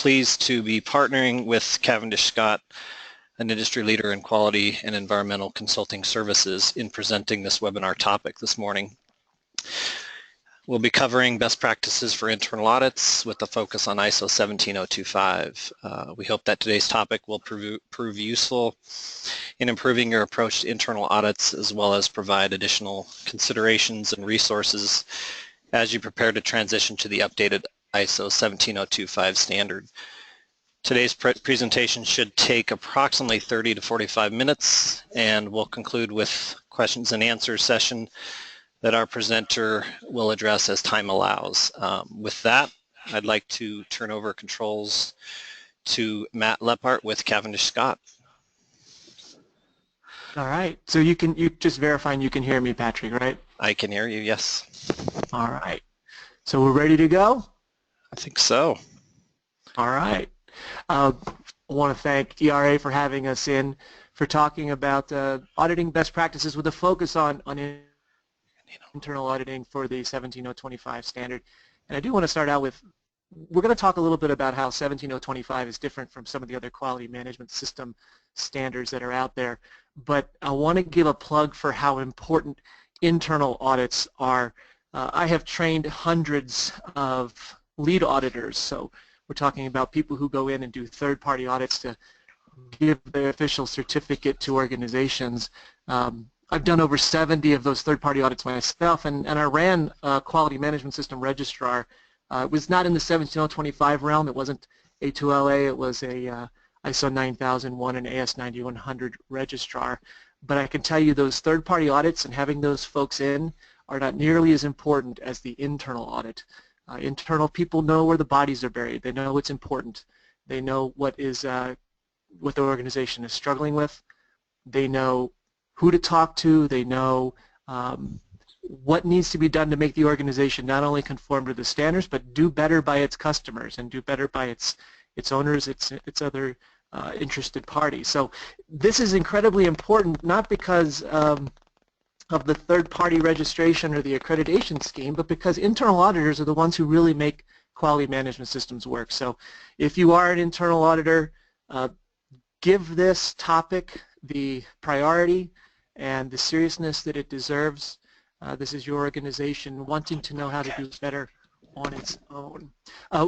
pleased to be partnering with Cavendish Scott, an industry leader in quality and environmental consulting services, in presenting this webinar topic this morning. We'll be covering best practices for internal audits with a focus on ISO 17025. We hope that today's topic will prove useful in improving your approach to internal audits, as well as provide additional considerations and resources as you prepare to transition to the updated ISO 17025 standard. Today's presentation should take approximately 30 to 45 minutes, and we'll conclude with questions and answers session that our presenter will address as time allows. With that, I'd like to turn over controls to Matt Lepart with Cavendish Scott. All right, so you just verifying you can hear me, Patrick, right? I can hear you, yes. All right, so we're ready to go? I think so. All right. I want to thank ERA for having us in, for talking about auditing best practices with a focus on internal auditing for the 17025 standard. And I do want to start out with, we're going to talk a little bit about how 17025 is different from some of the other quality management system standards that are out there. But I want to give a plug for how important internal audits are. I have trained hundreds of lead auditors, so we're talking about people who go in and do third-party audits to give their official certificate to organizations. I've done over 70 of those third-party audits myself, and I ran a quality management system registrar. It was not in the 17025 realm. It wasn't A2LA. It was a ISO 9001 and AS 9100 registrar. But I can tell you those third-party audits and having those folks in are not nearly as important as the internal audit. Internal people know where the bodies are buried. They know what's important. They know what the organization is struggling with. They know who to talk to. They know what needs to be done to make the organization not only conform to the standards, but do better by its customers and do better by its owners, its other interested parties. So this is incredibly important, not because of the third-party registration or the accreditation scheme, but because internal auditors are the ones who really make quality management systems work. So if you are an internal auditor, give this topic the priority and the seriousness that it deserves. This is your organization wanting to know how to do better on its own.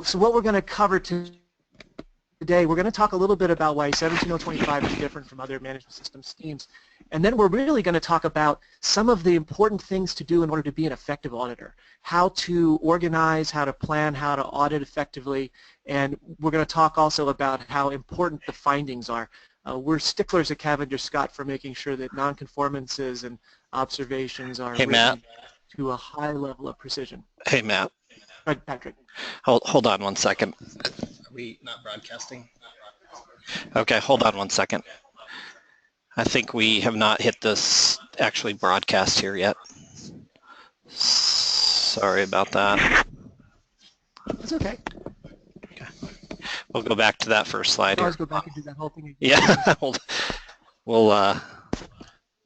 So what we're going to cover today, we're going to talk a little bit about why 17025 is different from other management system schemes. And then we're really going to talk about some of the important things to do in order to be an effective auditor, how to organize, how to plan, how to audit effectively, and we're going to talk also about how important the findings are. We're sticklers at Cavendish Scott for making sure that non-conformances and observations are written to a high level of precision. Hey, Matt. Right, Patrick. Hold on one second. Are we not broadcasting? Okay, hold on one second. I think we have not hit this actually broadcast here yet. Sorry about that. It's okay. We'll go back to that first slide here. Let's go back and do that whole thing again. Yeah, we'll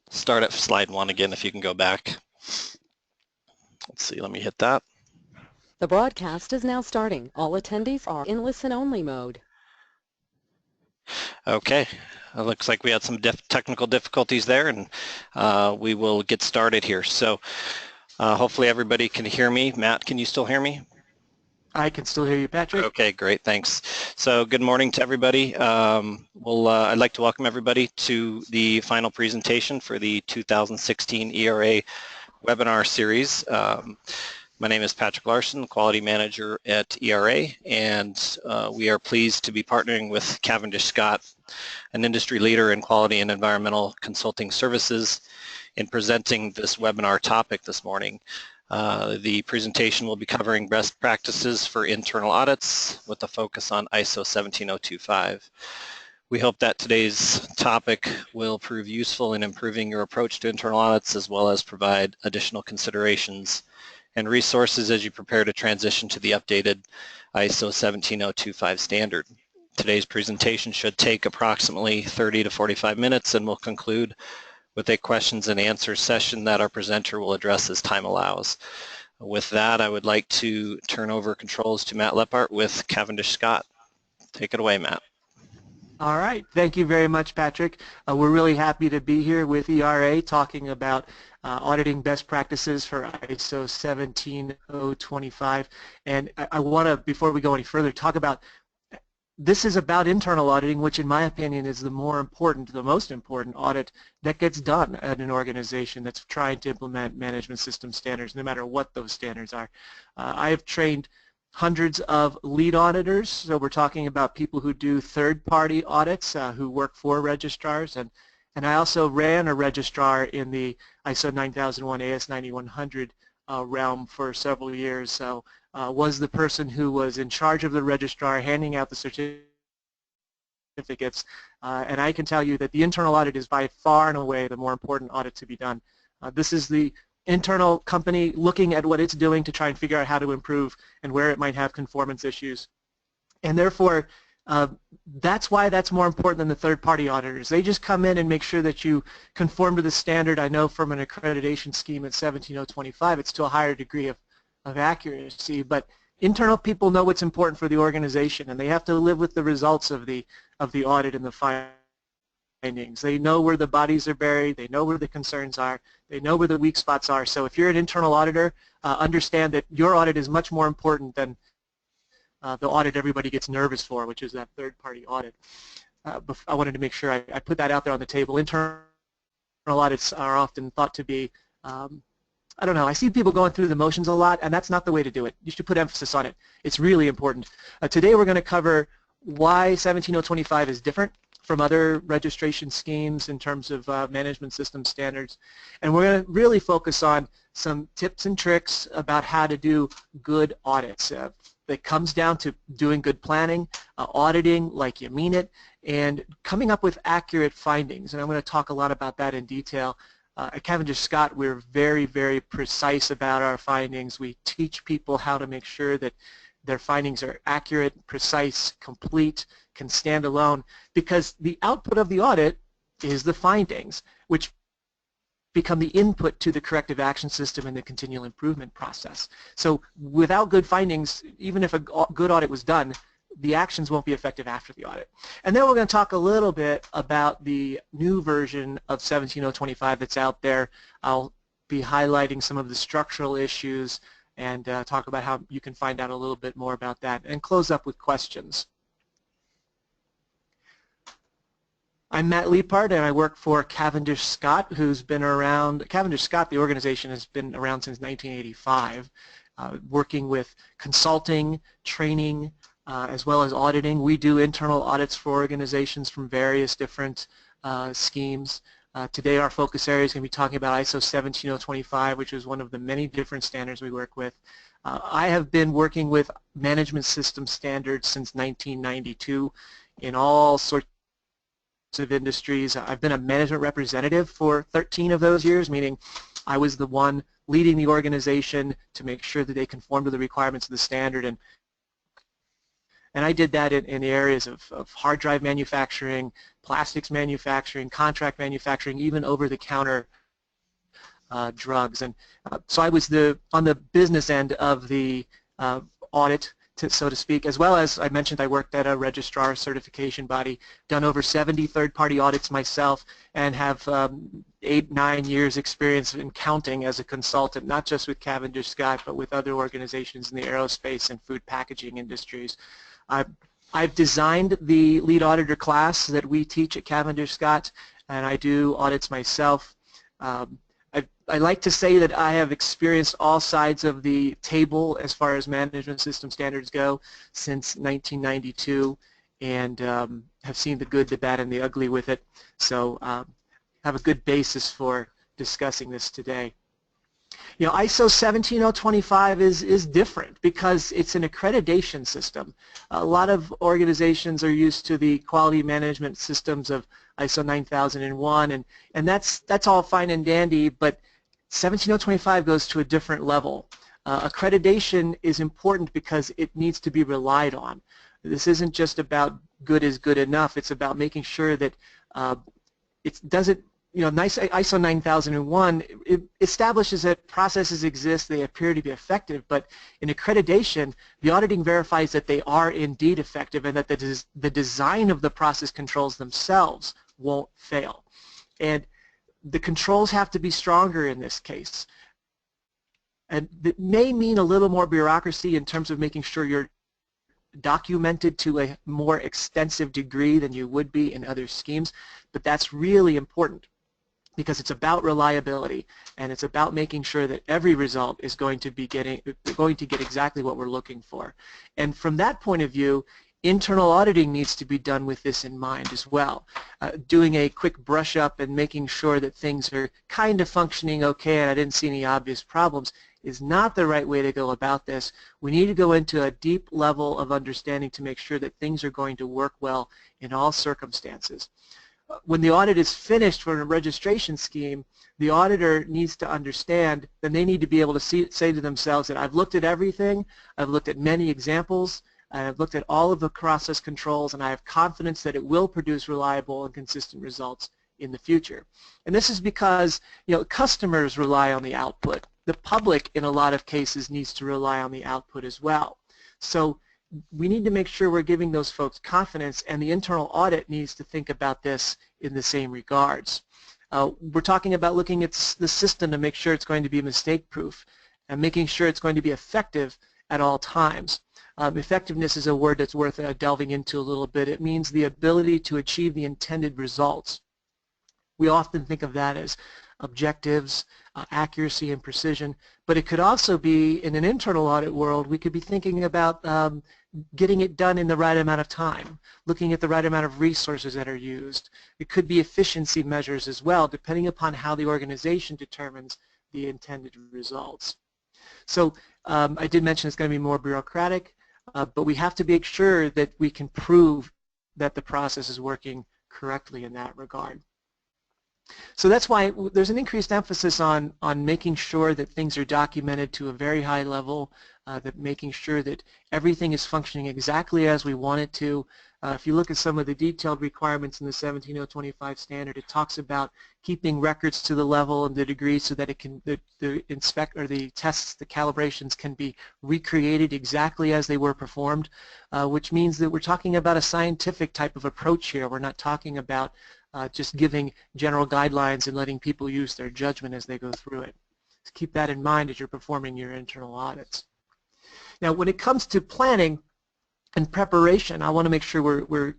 start at slide 1 again if you can go back. Let's see, let me hit that. The broadcast is now starting. All attendees are in listen-only mode. Okay, it looks like we had some technical difficulties there, and we will get started here. So hopefully everybody can hear me. Matt, can you still hear me? I can still hear you, Patrick. Okay, great, thanks. So good morning to everybody. I'd like to welcome everybody to the final presentation for the 2016 ERA webinar series. My name is Patrick Larson, Quality Manager at ERA, and we are pleased to be partnering with Cavendish Scott, an industry leader in quality and environmental consulting services, in presenting this webinar topic this morning. The presentation will be covering best practices for internal audits with a focus on ISO 17025. We hope that today's topic will prove useful in improving your approach to internal audits, as well as provide additional considerations and resources as you prepare to transition to the updated ISO 17025 standard. Today's presentation should take approximately 30 to 45 minutes and will conclude with a questions and answers session that our presenter will address as time allows. With that, I would like to turn over controls to Matt Lepart with Cavendish Scott. Take it away, Matt. All right. Thank you very much, Patrick. We're really happy to be here with ERA talking about auditing best practices for ISO 17025. And I want to, before we go any further, talk about this is about internal auditing, which in my opinion is the most important audit that gets done at an organization that's trying to implement management system standards, no matter what those standards are. I have trained hundreds of lead auditors, so we're talking about people who do third-party audits, who work for registrars, and I also ran a registrar in the ISO 9001 AS 9100 realm for several years, so was the person who was in charge of the registrar handing out the certificates, and I can tell you that the internal audit is by far and away the more important audit to be done. This is the internal company looking at what it's doing to try and figure out how to improve and where it might have conformance issues. And therefore, that's why that's more important than the third-party auditors. They just come in and make sure that you conform to the standard. I know from an accreditation scheme at 17025, it's to a higher degree of accuracy, but internal people know what's important for the organization, and they have to live with the results of the audit and the findings. They know where the bodies are buried, they know where the concerns are, they know where the weak spots are. So if you're an internal auditor, understand that your audit is much more important than the audit everybody gets nervous for, which is that third-party audit. I wanted to make sure I put that out there on the table. Internal audits are often thought to be, I don't know, I see people going through the motions a lot, and that's not the way to do it. You should put emphasis on it. It's really important. Today we're going to cover why 17025 is different from other registration schemes in terms of management system standards. And we're going to really focus on some tips and tricks about how to do good audits. It comes down to doing good planning, auditing like you mean it, and coming up with accurate findings. And I'm going to talk a lot about that in detail. At Cavendish Scott, we're very, very precise about our findings. We teach people how to make sure that their findings are accurate, precise, complete, can stand alone, because the output of the audit is the findings, which become the input to the corrective action system and the continual improvement process. So without good findings, even if a good audit was done, the actions won't be effective after the audit. And then we're going to talk a little bit about the new version of 17025 that's out there. I'll be highlighting some of the structural issues and talk about how you can find out a little bit more about that, and close up with questions. I'm Matt Liepard, and I work for Cavendish Scott, who's been around. Cavendish Scott, the organization, has been around since 1985, working with consulting, training, as well as auditing. We do internal audits for organizations from various different schemes. Today our focus area is going to be talking about ISO 17025, which is one of the many different standards we work with. I have been working with management system standards since 1992 in all sorts of industries. I've been a management representative for 13 of those years, meaning I was the one leading the organization to make sure that they conform to the requirements of the standard, and I did that in the areas of hard drive manufacturing, plastics manufacturing, contract manufacturing, even over-the-counter drugs. And so I was on the business end of the audit, so to speak, as well as I mentioned I worked at a registrar certification body, done over 70 third-party audits myself, and have 8-9 years experience in counting as a consultant, not just with Cavendish Scott, but with other organizations in the aerospace and food packaging industries. I've designed the lead auditor class that we teach at Cavendish Scott, and I do audits myself. I like to say that I have experienced all sides of the table as far as management system standards go since 1992, and have seen the good, the bad, and the ugly with it. So have a good basis for discussing this today. You know, ISO 17025 is different because it's an accreditation system. A lot of organizations are used to the quality management systems of ISO 9001, and that's all fine and dandy, but 17025 goes to a different level. Accreditation is important because it needs to be relied on. This isn't just about good is good enough. It's about making sure that it doesn't, nice ISO 9001, it establishes that processes exist, they appear to be effective, but in accreditation, the auditing verifies that they are indeed effective and that the design of the process controls themselves won't fail. And the controls have to be stronger in this case. And that may mean a little more bureaucracy in terms of making sure you're documented to a more extensive degree than you would be in other schemes, but that's really important because it's about reliability and it's about making sure that every result is going to get exactly what we're looking for. And from that point of view, internal auditing needs to be done with this in mind as well. Doing a quick brush up and making sure that things are kind of functioning okay and I didn't see any obvious problems is not the right way to go about this. We need to go into a deep level of understanding to make sure that things are going to work well in all circumstances. When the audit is finished for a registration scheme, the auditor needs to understand that they need to be able to say to themselves that I've looked at everything, I've looked at many examples, I've looked at all of the process controls, and I have confidence that it will produce reliable and consistent results in the future. And this is because customers rely on the output. The public, in a lot of cases, needs to rely on the output as well. So we need to make sure we're giving those folks confidence, and the internal audit needs to think about this in the same regards. We're talking about looking at the system to make sure it's going to be mistake-proof and making sure it's going to be effective at all times. Effectiveness is a word that's worth delving into a little bit. It means the ability to achieve the intended results. We often think of that as objectives, accuracy, and precision, but it could also be, in an internal audit world, we could be thinking about getting it done in the right amount of time, looking at the right amount of resources that are used. It could be efficiency measures as well, depending upon how the organization determines the intended results. So I did mention it's going to be more bureaucratic, but we have to make sure that we can prove that the process is working correctly in that regard. So that's why there's an increased emphasis on making sure that things are documented to a very high level, that making sure that everything is functioning exactly as we want it to. If you look at some of the detailed requirements in the 17025 standard, it talks about keeping records to the level and the degree so that it can the tests, the calibrations can be recreated exactly as they were performed, which means that we're talking about a scientific type of approach here. We're not talking about just giving general guidelines and letting people use their judgment as they go through it. So keep that in mind as you're performing your internal audits. Now, when it comes to planning and preparation, I want to make sure we're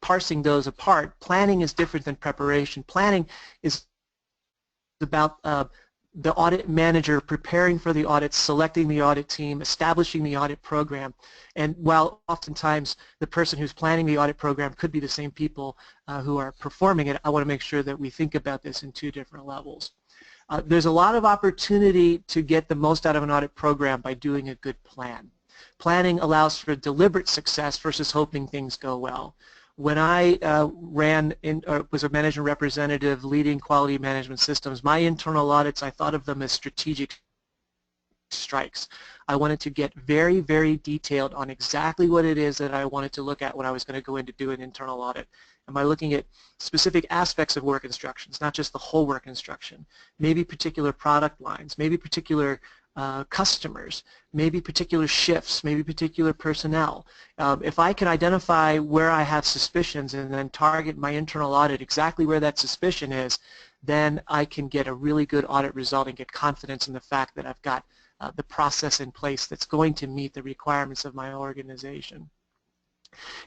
parsing those apart. Planning is different than preparation. Planning is about the audit manager preparing for the audit, selecting the audit team, establishing the audit program. And while oftentimes the person who's planning the audit program could be the same people who are performing it, I want to make sure that we think about this in two different levels. There's a lot of opportunity to get the most out of an audit program by doing a good plan. Planning allows for deliberate success versus hoping things go well. When I was a management representative leading quality management systems, my internal audits, I thought of them as strategic strikes. I wanted to get very, very detailed on exactly what it is that I wanted to look at when I was going to go in to do an internal audit. And by looking at specific aspects of work instructions, not just the whole work instruction, maybe particular product lines, maybe particular customers, maybe particular shifts, maybe particular personnel. If I can identify where I have suspicions and then target my internal audit exactly where that suspicion is, then I can get a really good audit result and get confidence in the fact that I've got the process in place that's going to meet the requirements of my organization.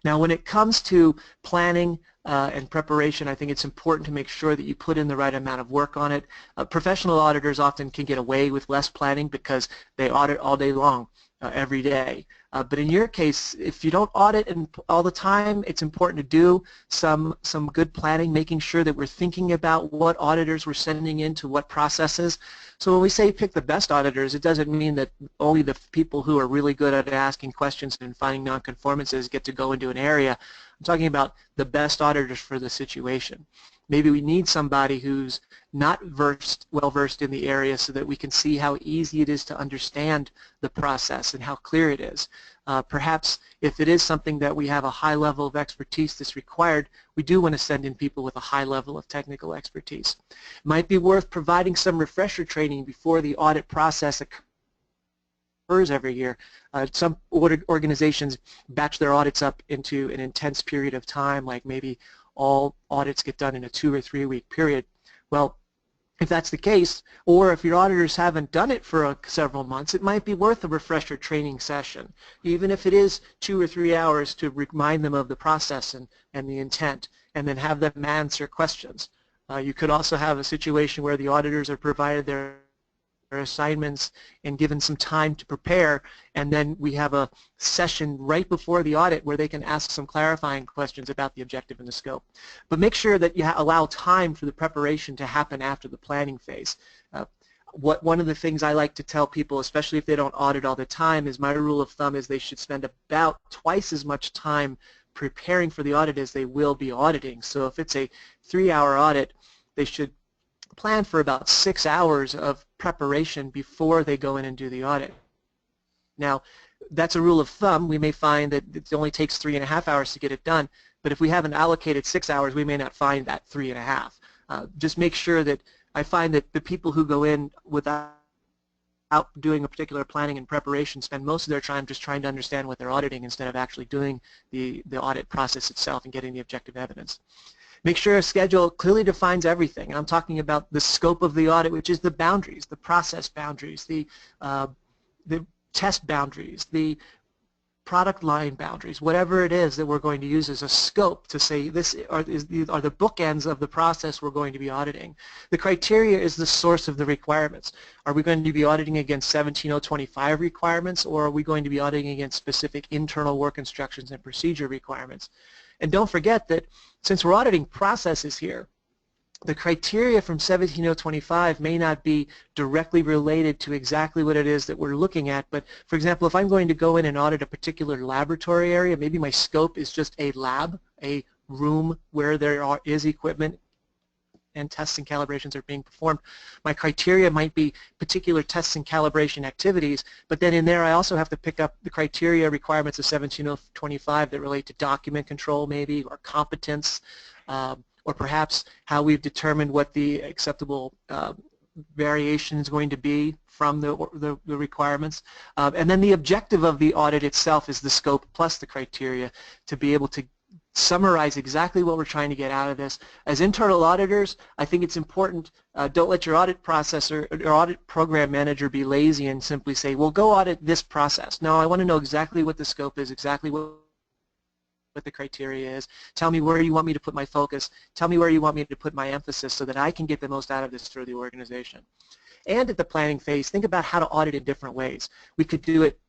Now, when it comes to planning and preparation, I think it's important to make sure that you put in the right amount of work on it. Professional auditors often can get away with less planning because they audit all day long, every day. But in your case, if you don't audit all the time, it's important to do some good planning, making sure that we're thinking about what auditors we're sending into what processes. So when we say pick the best auditors, it doesn't mean that only the people who are really good at asking questions and finding nonconformances get to go into an area. I'm talking about the best auditors for the situation. Maybe we need somebody who's not well-versed in the area so that we can see how easy it is to understand the process and how clear it is. Perhaps if it is something that we have a high level of expertise that's required, we do want to send in people with a high level of technical expertise. It might be worth providing some refresher training before the audit process occurs every year. Some organizations batch their audits up into an intense period of time, like maybe all audits get done in a 2 or 3 week period. Well, if that's the case, or if your auditors haven't done it for several months, it might be worth a refresher training session, even if it is 2 or 3 hours, to remind them of the process and the intent, and then have them answer questions. You could also have a situation where the auditors are provided their assignments and given some time to prepare, and then we have a session right before the audit where they can ask some clarifying questions about the objective and the scope. But make sure that you allow time for the preparation to happen after the planning phase. One of the things I like to tell people, especially if they don't audit all the time, is my rule of thumb is they should spend about twice as much time preparing for the audit as they will be auditing. So if it's a 3-hour audit, they should plan for about 6 hours of preparation before they go in and do the audit. Now, that's a rule of thumb. We may find that it only takes 3.5 hours to get it done, but if we haven't allocated 6 hours, we may not find that 3.5. Just make sure that I find that the people who go in without doing a particular planning and preparation spend most of their time just trying to understand what they're auditing instead of actually doing the audit process itself and getting the objective evidence. Make sure a schedule clearly defines everything. I'm talking about the scope of the audit, which is the boundaries, the process boundaries, the test boundaries, the product line boundaries, whatever it is that we're going to use as a scope to say this are the bookends of the process we're going to be auditing. The criteria is the source of the requirements. Are we going to be auditing against 17025 requirements, or are we going to be auditing against specific internal work instructions and procedure requirements? And don't forget that since we're auditing processes here, the criteria from 17025 may not be directly related to exactly what it is that we're looking at. But for example, if I'm going to go in and audit a particular laboratory area, maybe my scope is just a lab, a room where there is equipment and tests and calibrations are being performed. My criteria might be particular tests and calibration activities, but then in there I also have to pick up the criteria requirements of 17025 that relate to document control maybe, or competence, or perhaps how we've determined what the acceptable variation is going to be from the requirements. And then the objective of the audit itself is the scope plus the criteria to be able to summarize exactly what we're trying to get out of this. As internal auditors, I think it's important, don't let your audit processor or audit program manager be lazy and simply say, well, go audit this process. No, I want to know exactly what the scope is, exactly what the criteria is. Tell me where you want me to put my focus. Tell me where you want me to put my emphasis so that I can get the most out of this for the organization. And at the planning phase, think about how to audit in different ways. We could do it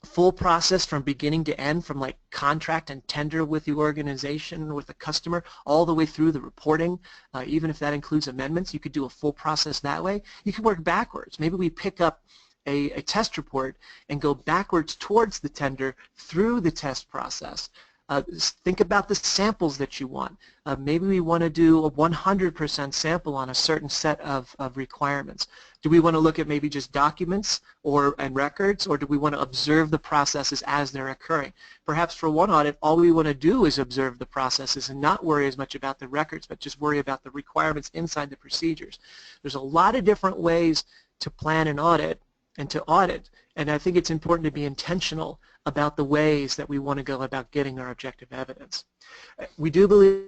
full process from beginning to end, from like contract and tender with the organization, with the customer, all the way through the reporting. Even if that includes amendments, you could do a full process that way. You could work backwards. Maybe we pick up a test report and go backwards towards the tender through the test process. Think about the samples that you want. Maybe we want to do a 100% sample on a certain set of requirements. Do we want to look at maybe just documents and records, or do we want to observe the processes as they're occurring? Perhaps for one audit, all we want to do is observe the processes and not worry as much about the records, but just worry about the requirements inside the procedures. There's a lot of different ways to plan an audit and to audit, and I think it's important to be intentional about the ways that we want to go about getting our objective evidence. We do believe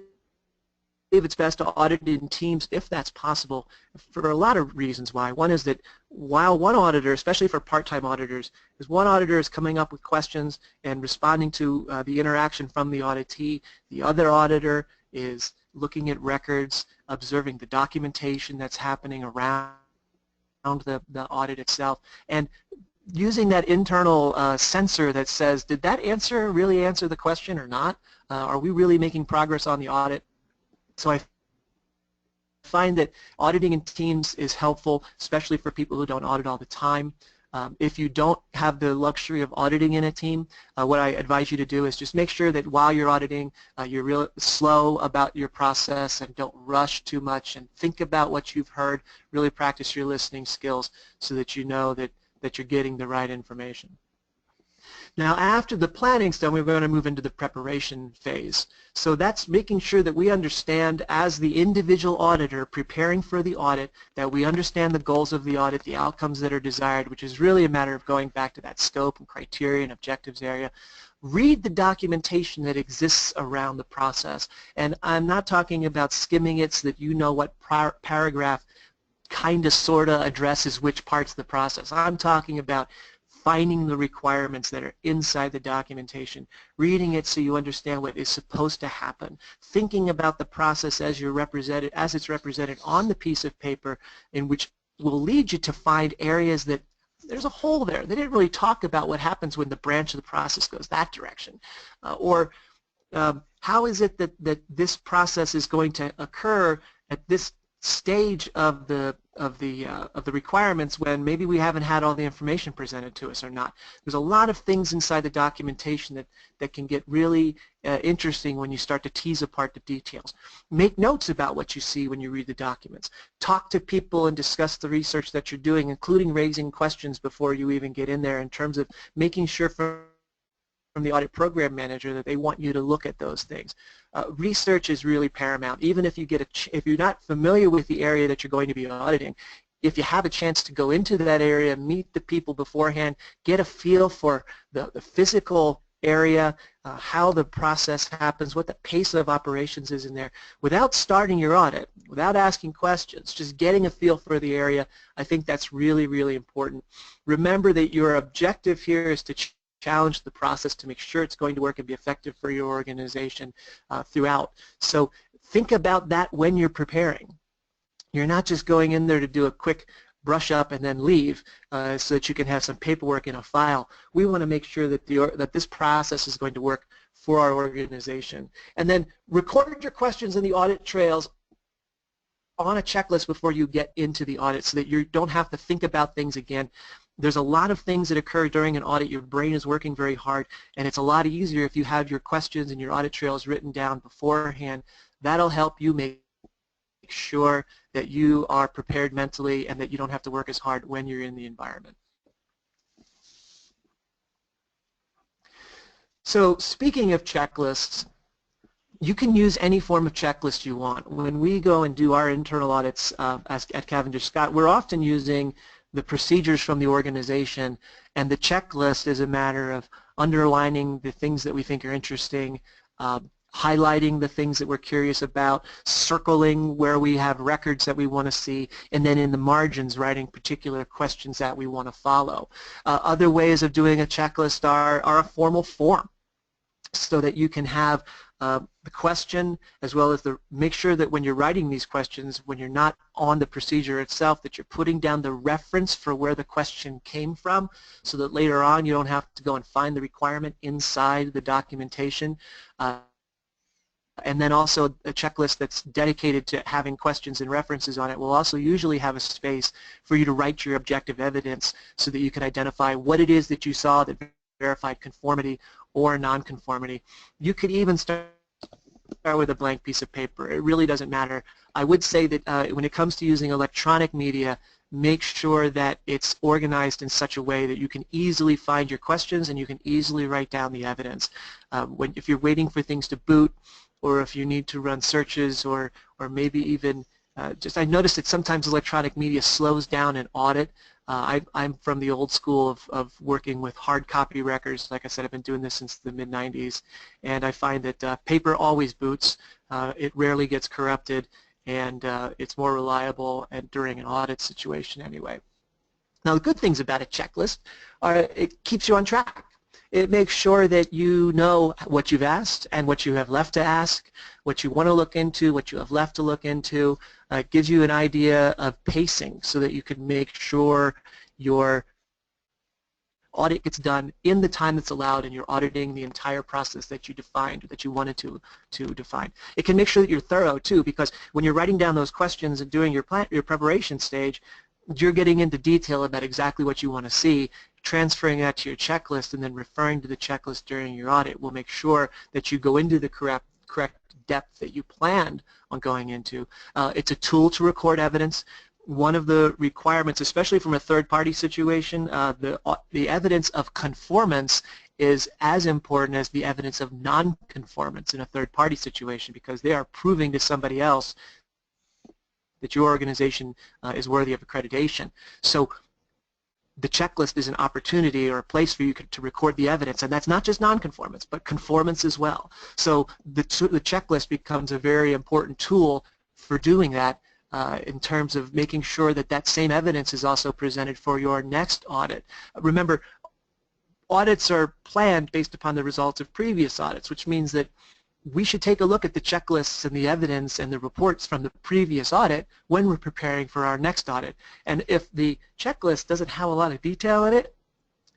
it's best to audit in teams if that's possible for a lot of reasons why. One is that while one auditor, especially for part-time auditors, is one auditor is coming up with questions and responding to the interaction from the auditee, the other auditor is looking at records, observing the documentation that's happening around the audit itself, and using that internal sensor that says, did that answer really answer the question or not? Are we really making progress on the audit? So I find that auditing in teams is helpful, especially for people who don't audit all the time. If you don't have the luxury of auditing in a team, what I advise you to do is just make sure that while you're auditing, you're real slow about your process and don't rush too much, and think about what you've heard, really practice your listening skills so that you know that you're getting the right information. Now, after the planning's done, we're going to move into the preparation phase. So that's making sure that we understand, as the individual auditor preparing for the audit, that we understand the goals of the audit, the outcomes that are desired, which is really a matter of going back to that scope and criteria and objectives area. Read the documentation that exists around the process. And I'm not talking about skimming it so that you know what paragraph kind of sort of addresses which parts of the process. I'm talking about finding the requirements that are inside the documentation, reading it so you understand what is supposed to happen, thinking about the process as it's represented on the piece of paper, in which will lead you to find areas that there's a hole there. They didn't really talk about what happens when the branch of the process goes that direction, or how is it that this process is going to occur at this stage of the requirements when maybe we haven't had all the information presented to us or not. There's a lot of things inside the documentation that can get really interesting when you start to tease apart the details. Make notes about what you see when you read the documents. Talk to people and discuss the research that you're doing, including raising questions before you even get in there, in terms of making sure from the audit program manager that they want you to look at those things. Research is really paramount. Even if if you're not familiar with the area that you're going to be auditing, if you have a chance to go into that area, meet the people beforehand, get a feel for the physical area, how the process happens, what the pace of operations is in there, without starting your audit, without asking questions, just getting a feel for the area, I think that's really, really important. Remember that your objective here is to challenge the process to make sure it's going to work and be effective for your organization throughout. So think about that when you're preparing. You're not just going in there to do a quick brush up and then leave so that you can have some paperwork in a file. We want to make sure that this process is going to work for our organization. And then record your questions in the audit trails on a checklist before you get into the audit so that you don't have to think about things again. There's a lot of things that occur during an audit. Your brain is working very hard, and it's a lot easier if you have your questions and your audit trails written down beforehand. That'll help you make sure that you are prepared mentally and that you don't have to work as hard when you're in the environment. So speaking of checklists, you can use any form of checklist you want. When we go and do our internal audits at Cavendish Scott, we're often using the procedures from the organization, and the checklist is a matter of underlining the things that we think are interesting, highlighting the things that we're curious about, circling where we have records that we want to see, and then in the margins writing particular questions that we want to follow. Other ways of doing a checklist are a formal form, so that you can have the question as well as make sure that when you're writing these questions, when you're not on the procedure itself, that you're putting down the reference for where the question came from, so that later on you don't have to go and find the requirement inside the documentation. And then also a checklist that's dedicated to having questions and references on it will also usually have a space for you to write your objective evidence so that you can identify what it is that you saw that verified conformity or non-conformity. You could even start with a blank piece of paper. It really doesn't matter. I would say that when it comes to using electronic media, make sure that it's organized in such a way that you can easily find your questions and you can easily write down the evidence. If you're waiting for things to boot, or if you need to run searches, or maybe even I noticed that sometimes electronic media slows down an audit. I'm from the old school of working with hard copy records. Like I said, I've been doing this since the mid-90s, and I find that paper always boots. It rarely gets corrupted, and it's more reliable and during an audit situation anyway. Now, the good things about a checklist are it keeps you on track. It makes sure that you know what you've asked and what you have left to ask, what you want to look into, what you have left to look into. It gives you an idea of pacing so that you can make sure your audit gets done in the time that's allowed and you're auditing the entire process that you defined, that you wanted to define. It can make sure that you're thorough too, because when you're writing down those questions and doing your preparation stage, you're getting into detail about exactly what you want to see. Transferring that to your checklist and then referring to the checklist during your audit will make sure that you go into the correct depth that you planned on going into. It's a tool to record evidence. One of the requirements, especially from a third-party situation, the evidence of conformance is as important as the evidence of non-conformance in a third-party situation, because they are proving to somebody else that your organization is worthy of accreditation. So the checklist is an opportunity or a place for you to record the evidence, and that's not just non-conformance, but conformance as well. So the checklist becomes a very important tool for doing that in terms of making sure that that same evidence is also presented for your next audit. Remember, audits are planned based upon the results of previous audits, which means that we should take a look at the checklists and the evidence and the reports from the previous audit when we're preparing for our next audit. And if the checklist doesn't have a lot of detail in it,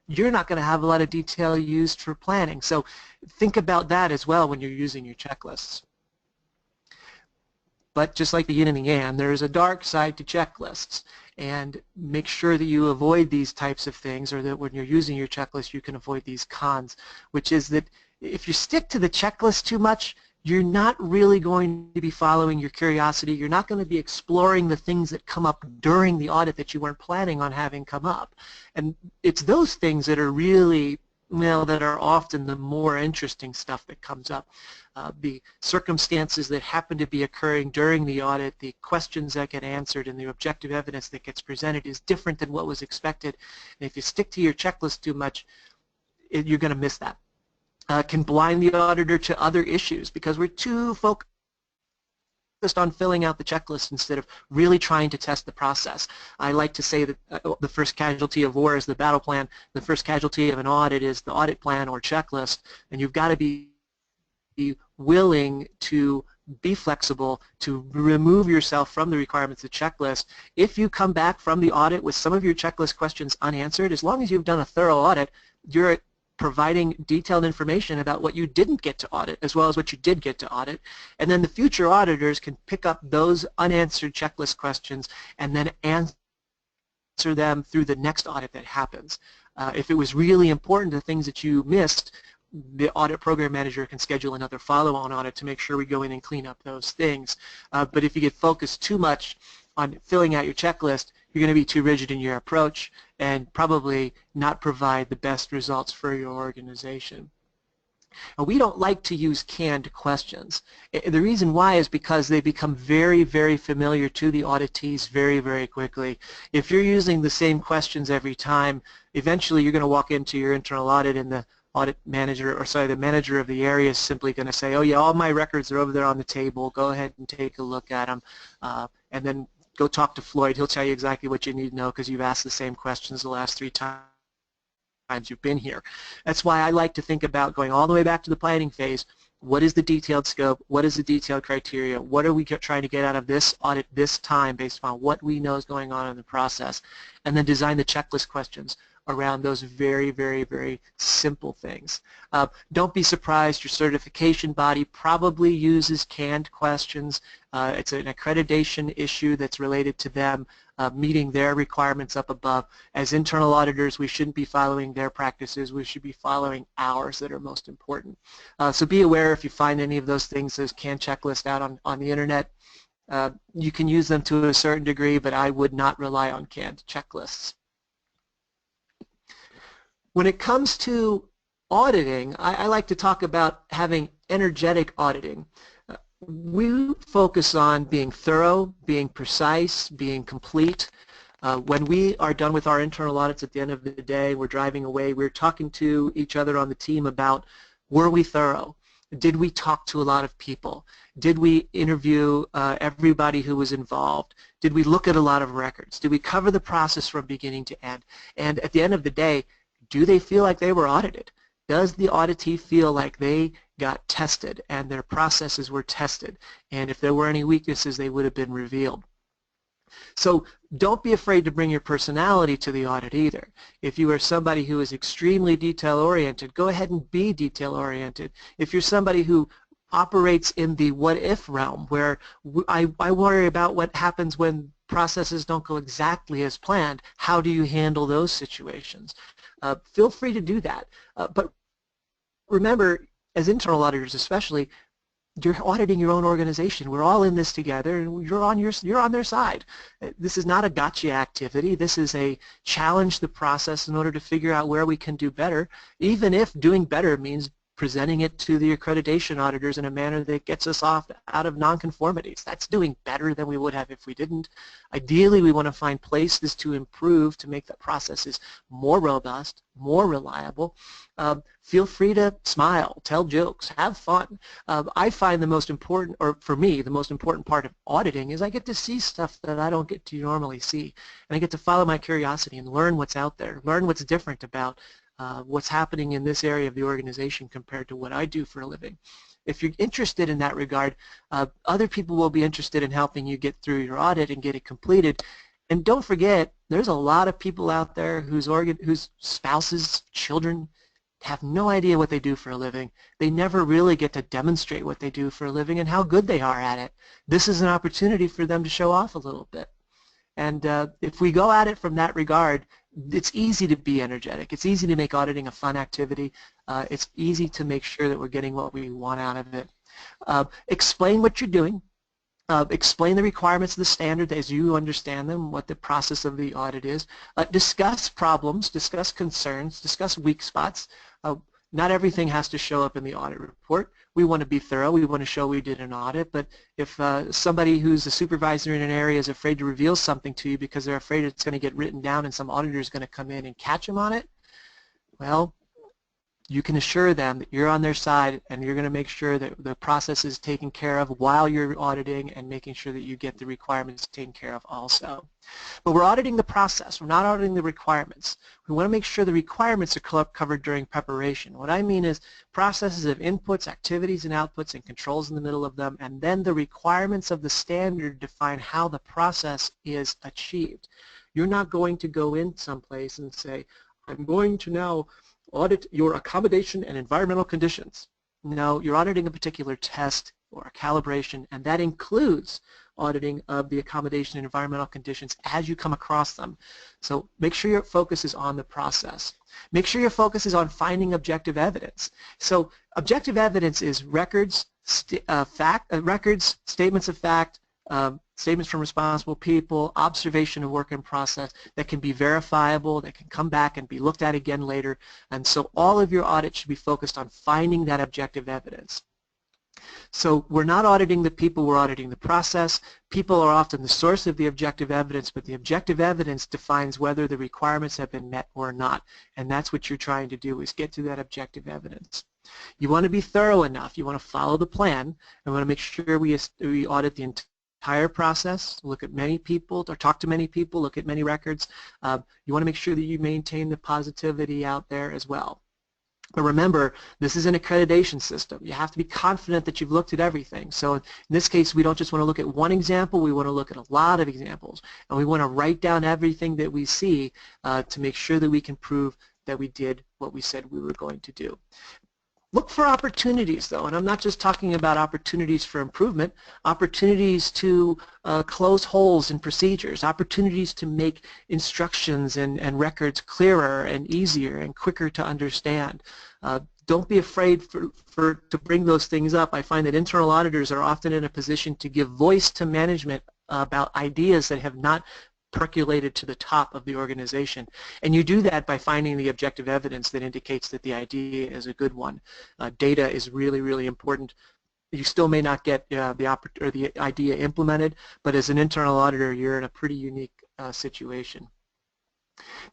you're not going to have a lot of detail used for planning. So think about that as well when you're using your checklists. But just like the yin and the yang, there is a dark side to checklists. And make sure that you avoid these types of things, or that when you're using your checklist you can avoid these cons, which is that if you stick to the checklist too much, you're not really going to be following your curiosity. You're not going to be exploring the things that come up during the audit that you weren't planning on having come up. And it's those things that are really, that are often the more interesting stuff that comes up. The circumstances that happen to be occurring during the audit, the questions that get answered, and the objective evidence that gets presented is different than what was expected. And if you stick to your checklist too much, you're going to miss that. Can blind the auditor to other issues because we're too focused on filling out the checklist instead of really trying to test the process. I like to say that the first casualty of war is the battle plan. The first casualty of an audit is the audit plan or checklist, and you've got to be willing to be flexible, to remove yourself from the requirements of the checklist. If you come back from the audit with some of your checklist questions unanswered, as long as you've done a thorough audit, you're providing detailed information about what you didn't get to audit as well as what you did get to audit, and then the future auditors can pick up those unanswered checklist questions and then answer them through the next audit that happens. If it was really important, the things that you missed, the audit program manager can schedule another follow-on audit to make sure we go in and clean up those things. But if you get focused too much on filling out your checklist, you're going to be too rigid in your approach and probably not provide the best results for your organization. Now, we don't like to use canned questions. The reason why is because they become very, very familiar to the auditees very, very quickly. If you're using the same questions every time, eventually you're going to walk into your internal audit and the audit manager, or sorry, the manager of the area is simply going to say, oh yeah, all my records are over there on the table, go ahead and take a look at them, and then go talk to Floyd. He'll tell you exactly what you need to know because you've asked the same questions the last 3 times you've been here. That's why I like to think about going all the way back to the planning phase. What is the detailed scope? What is the detailed criteria? What are we trying to get out of this audit this time based upon what we know is going on in the process? And then design the checklist questions around those very, very, very simple things. Don't be surprised, your certification body probably uses canned questions. It's an accreditation issue that's related to them meeting their requirements up above. As internal auditors, we shouldn't be following their practices. We should be following ours that are most important. So be aware if you find any of those things, those canned checklists out on the internet. You can use them to a certain degree, but I would not rely on canned checklists. When it comes to auditing, I like to talk about having energetic auditing. We focus on being thorough, being precise, being complete. When we are done with our internal audits at the end of the day, we're driving away, we're talking to each other on the team about, were we thorough? Did we talk to a lot of people? Did we interview everybody who was involved? Did we look at a lot of records? Did we cover the process from beginning to end? And at the end of the day, do they feel like they were audited? Does the auditee feel like they got tested and their processes were tested? And if there were any weaknesses, they would have been revealed. So don't be afraid to bring your personality to the audit either. If you are somebody who is extremely detail-oriented, go ahead and be detail-oriented. If you're somebody who operates in the what-if realm, where I worry about what happens when processes don't go exactly as planned, how do you handle those situations? Feel free to do that. But remember, as internal auditors especially, you're auditing your own organization. We're all in this together, and you're on their side. This is not a gotcha activity. This is a challenge the process in order to figure out where we can do better, even if doing better means presenting it to the accreditation auditors in a manner that gets us out of nonconformities. That's doing better than we would have if we didn't. Ideally, we want to find places to improve to make the processes more robust, more reliable. Feel free to smile, tell jokes, have fun. I find the most important, or for me, the most important part of auditing is I get to see stuff that I don't get to normally see. And I get to follow my curiosity and learn what's out there, learn what's different about what's happening in this area of the organization compared to what I do for a living. If you're interested in that regard, other people will be interested in helping you get through your audit and get it completed. And don't forget, there's a lot of people out there whose spouses, children have no idea what they do for a living. They never really get to demonstrate what they do for a living and how good they are at it. This is an opportunity for them to show off a little bit. And if we go at it from that regard, it's easy to be energetic. It's easy to make auditing a fun activity. It's easy to make sure that we're getting what we want out of it. Explain what you're doing. Explain the requirements of the standard as you understand them, what the process of the audit is. Discuss problems, discuss concerns, discuss weak spots. Not everything has to show up in the audit report. We want to be thorough. We want to show we did an audit. But if somebody who's a supervisor in an area is afraid to reveal something to you because they're afraid it's going to get written down and some auditor is going to come in and catch them on it, well, you can assure them that you're on their side and you're going to make sure that the process is taken care of while you're auditing and making sure that you get the requirements taken care of also. But we're auditing the process. We're not auditing the requirements. We want to make sure the requirements are covered during preparation. What I mean is processes of inputs, activities, and outputs and controls in the middle of them, and then the requirements of the standard define how the process is achieved. You're not going to go in someplace and say, I'm going to now audit your accommodation and environmental conditions. No, you're auditing a particular test or a calibration, and that includes auditing of the accommodation and environmental conditions as you come across them. So make sure your focus is on the process. Make sure your focus is on finding objective evidence. So objective evidence is records, records, statements of fact, statements from responsible people, observation of work in process that can be verifiable, that can come back and be looked at again later. And so all of your audits should be focused on finding that objective evidence. So we're not auditing the people, we're auditing the process. People are often the source of the objective evidence, but the objective evidence defines whether the requirements have been met or not. And that's what you're trying to do, is get to that objective evidence. You want to be thorough enough. You want to follow the plan. And want to make sure we audit the entire process, look at many people, or talk to many people, look at many records. You want to make sure that you maintain the positivity out there as well. But remember, this is an accreditation system. You have to be confident that you've looked at everything. So in this case, we don't just want to look at one example, we want to look at a lot of examples. And we want to write down everything that we see to make sure that we can prove that we did what we said we were going to do. Look for opportunities, though, and I'm not just talking about opportunities for improvement, opportunities to close holes in procedures, opportunities to make instructions and records clearer and easier and quicker to understand. Don't be afraid to bring those things up. I find that internal auditors are often in a position to give voice to management about ideas that have not percolated to the top of the organization. And you do that by finding the objective evidence that indicates that the idea is a good one. Data is really, really important. You still may not get the idea implemented, but as an internal auditor, you're in a pretty unique situation.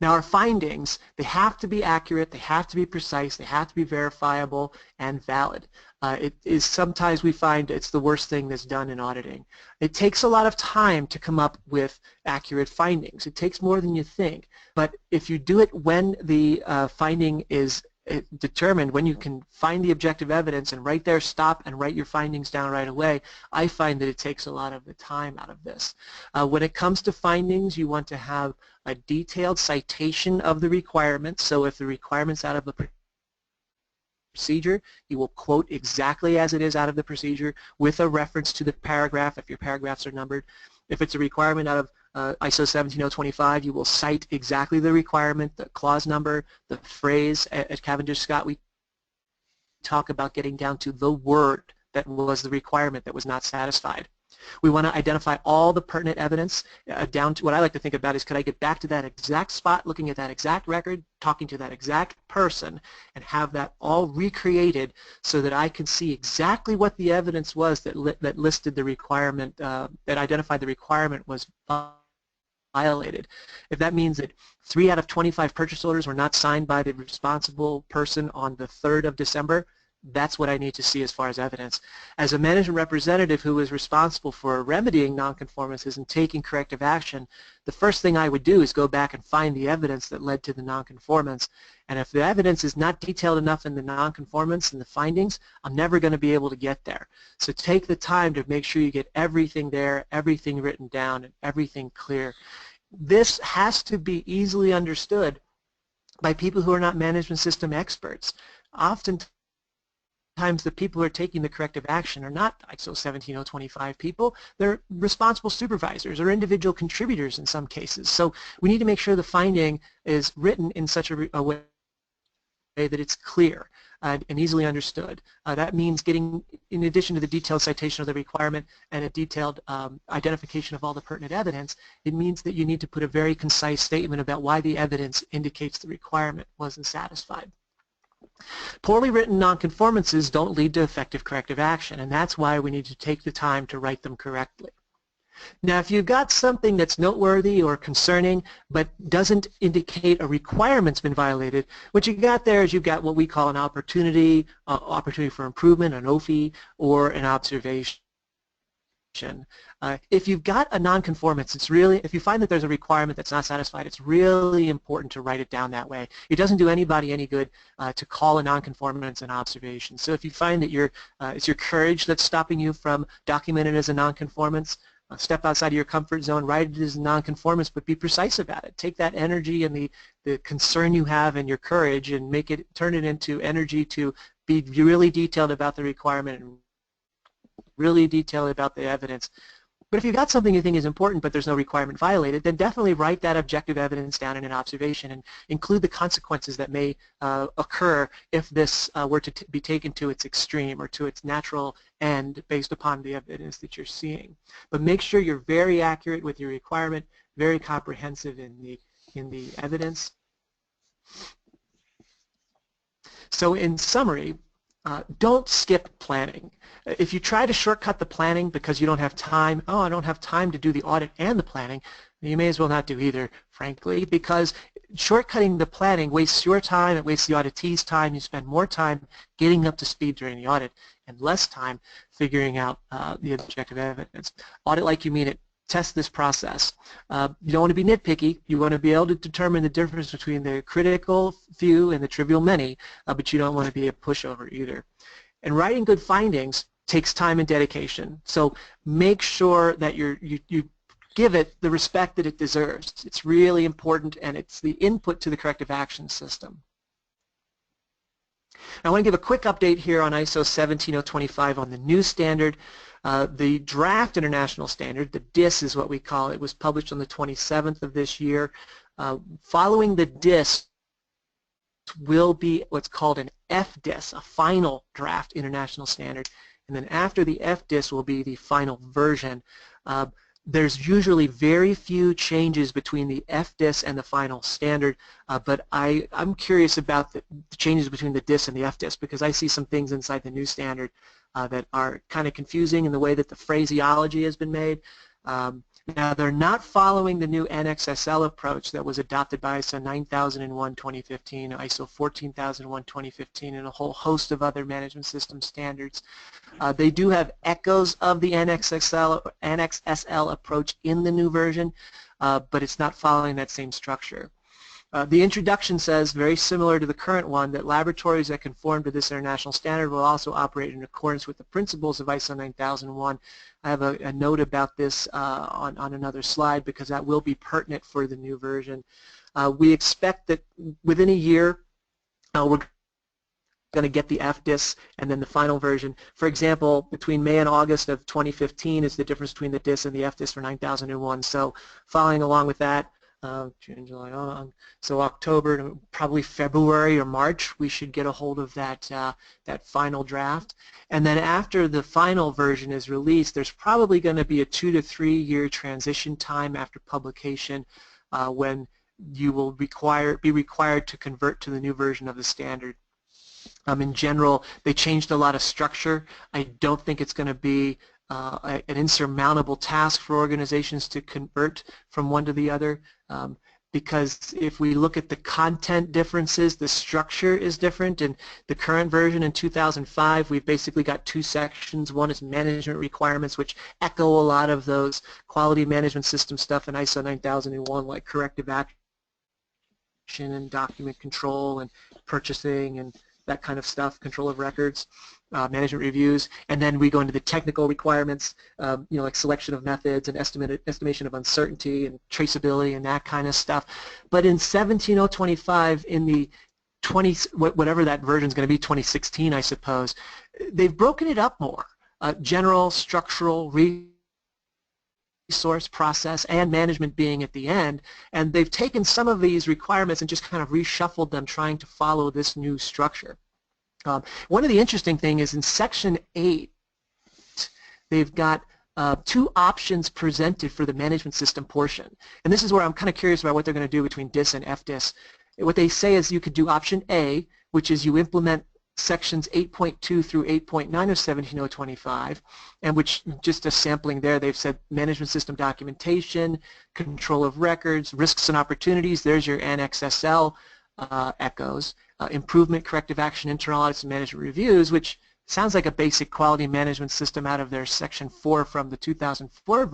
Now our findings, they have to be accurate, they have to be precise, they have to be verifiable and valid. It is sometimes we find it's the worst thing that's done in auditing. It takes a lot of time to come up with accurate findings. It takes more than you think, but if you do it when the finding is determined, when you can find the objective evidence and right there stop and write your findings down right away, I find that it takes a lot of the time out of this. When it comes to findings, you want to have a detailed citation of the requirements. So if the requirements out of the procedure, you will quote exactly as it is out of the procedure with a reference to the paragraph if your paragraphs are numbered. If it's a requirement out of ISO 17025, you will cite exactly the requirement, the clause number, the phrase. At Cavendish Scott, we talk about getting down to the word that was the requirement that was not satisfied. We want to identify all the pertinent evidence down to what I like to think about is, could I get back to that exact spot, looking at that exact record, talking to that exact person, and have that all recreated so that I can see exactly what the evidence was that listed the requirement, that identified the requirement was violated. If that means that 3 out of 25 purchase orders were not signed by the responsible person on the 3rd of December, that's what I need to see as far as evidence. As a management representative who is responsible for remedying nonconformances and taking corrective action, the first thing I would do is go back and find the evidence that led to the nonconformance. And if the evidence is not detailed enough in the nonconformance and the findings, I'm never going to be able to get there. So take the time to make sure you get everything there, everything written down, and everything clear. This has to be easily understood by people who are not management system experts. Oftentimes the people who are taking the corrective action are not ISO 17025 people. They're responsible supervisors or individual contributors in some cases. So we need to make sure the finding is written in such a way that it's clear and easily understood. That means getting, in addition to the detailed citation of the requirement and a detailed identification of all the pertinent evidence, it means that you need to put a very concise statement about why the evidence indicates the requirement wasn't satisfied. Poorly written nonconformances don't lead to effective corrective action, and that's why we need to take the time to write them correctly. Now, if you've got something that's noteworthy or concerning but doesn't indicate a requirement's been violated, what you got there is you've got what we call an opportunity for improvement, an OFI, or an observation. If you've got a nonconformance, if you find that there's a requirement that's not satisfied, it's really important to write it down that way. It doesn't do anybody any good to call a nonconformance an observation. So if you find that it's your courage that's stopping you from documenting it as a nonconformance, step outside of your comfort zone, write it as a nonconformance, but be precise about it. Take that energy and the concern you have and your courage and turn it into energy to be really detailed about the requirement and really detailed about the evidence. But if you've got something you think is important but there's no requirement violated, then definitely write that objective evidence down in an observation and include the consequences that may occur if this were to be taken to its extreme or to its natural end based upon the evidence that you're seeing. But make sure you're very accurate with your requirement, very comprehensive in the evidence. So in summary, don't skip planning. If you try to shortcut the planning because you don't have time, I don't have time to do the audit and the planning, you may as well not do either, frankly, because shortcutting the planning wastes your time, it wastes the auditee's time. You spend more time getting up to speed during the audit and less time figuring out the objective evidence. Audit like you mean it. Test this process. You don't want to be nitpicky. You want to be able to determine the difference between the critical few and the trivial many, but you don't want to be a pushover either. And writing good findings takes time and dedication. So make sure that you give it the respect that it deserves. It's really important, and it's the input to the corrective action system. I want to give a quick update here on ISO 17025 on the new standard. The draft international standard, the DIS is what we call it, was published on the 27th of this year. Following the DIS will be what's called an FDIS, a final draft international standard, and then after the FDIS will be the final version. There's usually very few changes between the FDIS and the final standard, but I'm curious about the changes between the DIS and the FDIS because I see some things inside the new standard that are kind of confusing in the way that the phraseology has been made. Now, they're not following the new NXSL approach that was adopted by ISO 9001:2015, ISO 14001:2015, and a whole host of other management system standards. They do have echoes of the NXSL approach in the new version, but it's not following that same structure. The introduction says, very similar to the current one, that laboratories that conform to this international standard will also operate in accordance with the principles of ISO 9001. I have a note about this on another slide because that will be pertinent for the new version. We expect that within a year we're going to get the FDIS and then the final version. For example, between May and August of 2015 is the difference between the DIS and the FDIS for 9001. So following along with that, June, July, so October to probably February or March, we should get a hold of that that final draft. And then after the final version is released, there's probably going to be a 2 to 3 year transition time after publication when you will be required to convert to the new version of the standard. In general, they changed a lot of structure. I don't think it's going to be an insurmountable task for organizations to convert from one to the other, because if we look at the content differences, the structure is different. In the current version in 2005, we've basically got 2 sections. One is management requirements, which echo a lot of those quality management system stuff in ISO 9001, like corrective action and document control and purchasing and that kind of stuff, control of records, management reviews, and then we go into the technical requirements, like selection of methods and estimation of uncertainty and traceability and that kind of stuff. But in 17025, in the whatever that version is going to be, 2016, I suppose, they've broken it up more. General, structural, resource, process, and management being at the end, and they've taken some of these requirements and just kind of reshuffled them, trying to follow this new structure. One of the interesting things is in Section 8, they've got 2 options presented for the management system portion, and this is where I'm kind of curious about what they're going to do between DIS and FDIS. What they say is you could do option A, which is you implement sections 8.2 through 8.9 of 17025, and which, just a sampling there, they've said management system documentation, control of records, risks and opportunities, there's your Annex SL echoes, improvement, corrective action, internal audits, and management reviews, which sounds like a basic quality management system out of their section 4 from the 2004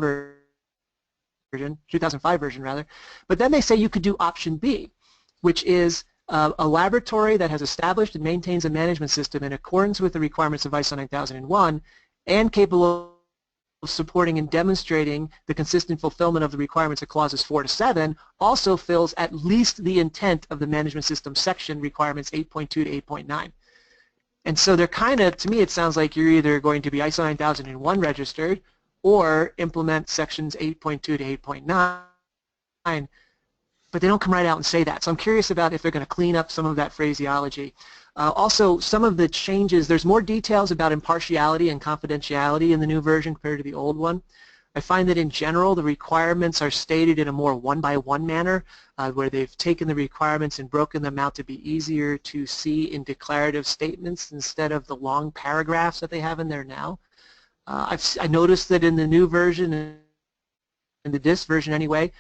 version, 2005 version rather. But then they say you could do option B, which is a laboratory that has established and maintains a management system in accordance with the requirements of ISO 9001 and capable of supporting and demonstrating the consistent fulfillment of the requirements of clauses 4 to 7 also fills at least the intent of the management system section requirements 8.2 to 8.9. And so they're kind of, to me it sounds like you're either going to be ISO 9001 registered or implement sections 8.2 to 8.9, but they don't come right out and say that. So I'm curious about if they're going to clean up some of that phraseology. Also, some of the changes, there's more details about impartiality and confidentiality in the new version compared to the old one. I find that in general the requirements are stated in a more one-by-one manner, where they've taken the requirements and broken them out to be easier to see in declarative statements instead of the long paragraphs that they have in there now. I noticed that in the new version, in the DIS version anyway,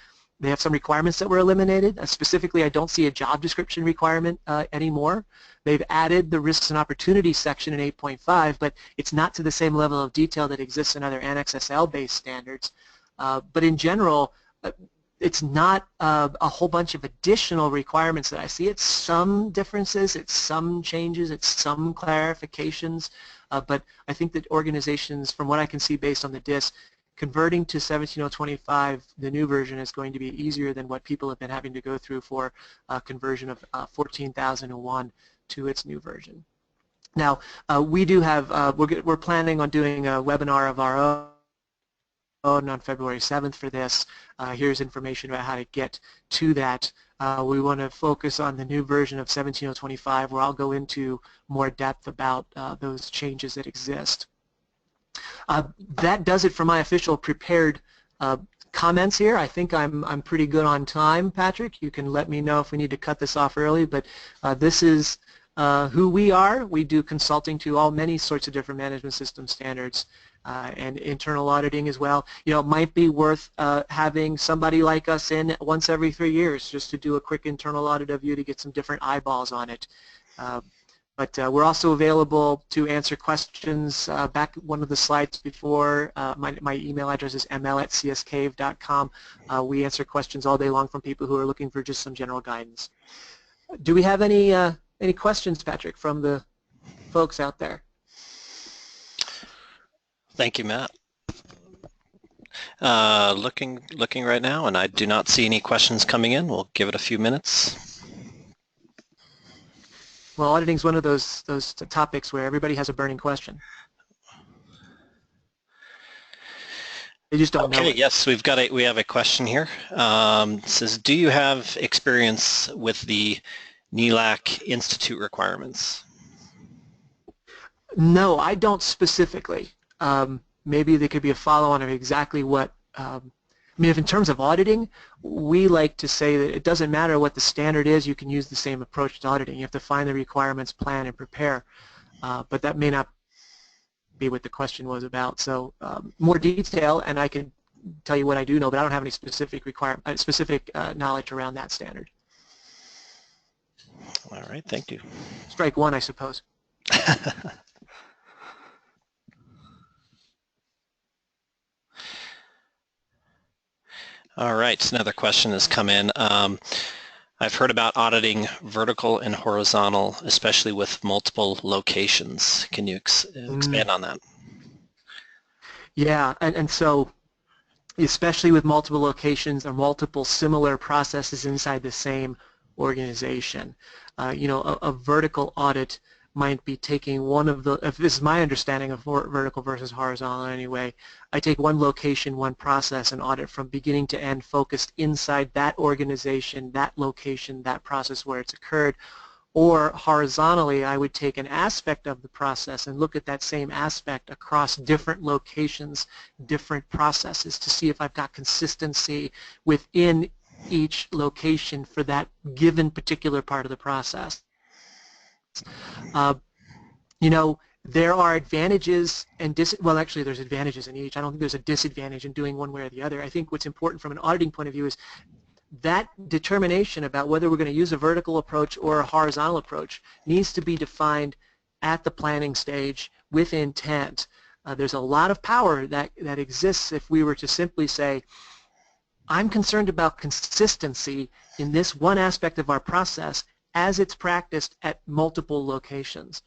they have some requirements that were eliminated. Specifically, I don't see a job description requirement anymore. They've added the risks and opportunities section in 8.5, but it's not to the same level of detail that exists in other Annex SL-based standards. But in general, it's not a whole bunch of additional requirements that I see. It's some differences, it's some changes, it's some clarifications, but I think that organizations, from what I can see based on the DIS, converting to 17025, the new version, is going to be easier than what people have been having to go through for conversion of 14001 to its new version. Now, we do have, we're planning on doing a webinar of our own on February 7th for this. Here's information about how to get to that. We want to focus on the new version of 17025, where I'll go into more depth about those changes that exist. That does it for my official prepared comments here. I think I'm pretty good on time, Patrick. You can let me know if we need to cut this off early, but this is who we are. We do consulting to many sorts of different management system standards and internal auditing as well. You know, it might be worth having somebody like us in once every 3 years just to do a quick internal audit of you to get some different eyeballs on it. But we're also available to answer questions. Back one of the slides before, my email address is ml@cscave.com. We answer questions all day long from people who are looking for just some general guidance. Do we have any questions, Patrick, from the folks out there? Thank you, Matt. Looking right now, and I do not see any questions coming in. We'll give it a few minutes. Well, auditing is one of those topics where everybody has a burning question. They just don't know Okay, it. yes, we have a question here. It says, do you have experience with the NELAC Institute requirements? No, I don't specifically. Maybe there could be a follow-on of exactly what, I mean, if in terms of auditing, we like to say that it doesn't matter what the standard is, you can use the same approach to auditing. You have to find the requirements, plan, and prepare. But that may not be what the question was about. So more detail, and I can tell you what I do know, but I don't have any specific knowledge around that standard. All right, thank you. Strike one, I suppose. All right, so another question has come in. I've heard about auditing vertical and horizontal, especially with multiple locations. Can you expand on that? Yeah, and so especially with multiple locations or multiple similar processes inside the same organization. You know, a vertical audit might be taking one of the, if this is my understanding of vertical versus horizontal anyway, I take one location, one process, and audit from beginning to end focused inside that organization, that location, that process where it's occurred. Or horizontally, I would take an aspect of the process and look at that same aspect across different locations, different processes to see if I've got consistency within each location for that given particular part of the process. You know, there are advantages and well, actually there's advantages in each. I don't think there's a disadvantage in doing one way or the other. I think what's important from an auditing point of view is that determination about whether we're going to use a vertical approach or a horizontal approach needs to be defined at the planning stage with intent. There's a lot of power that exists if we were to simply say, I'm concerned about consistency in this one aspect of our process as it's practiced at multiple locations.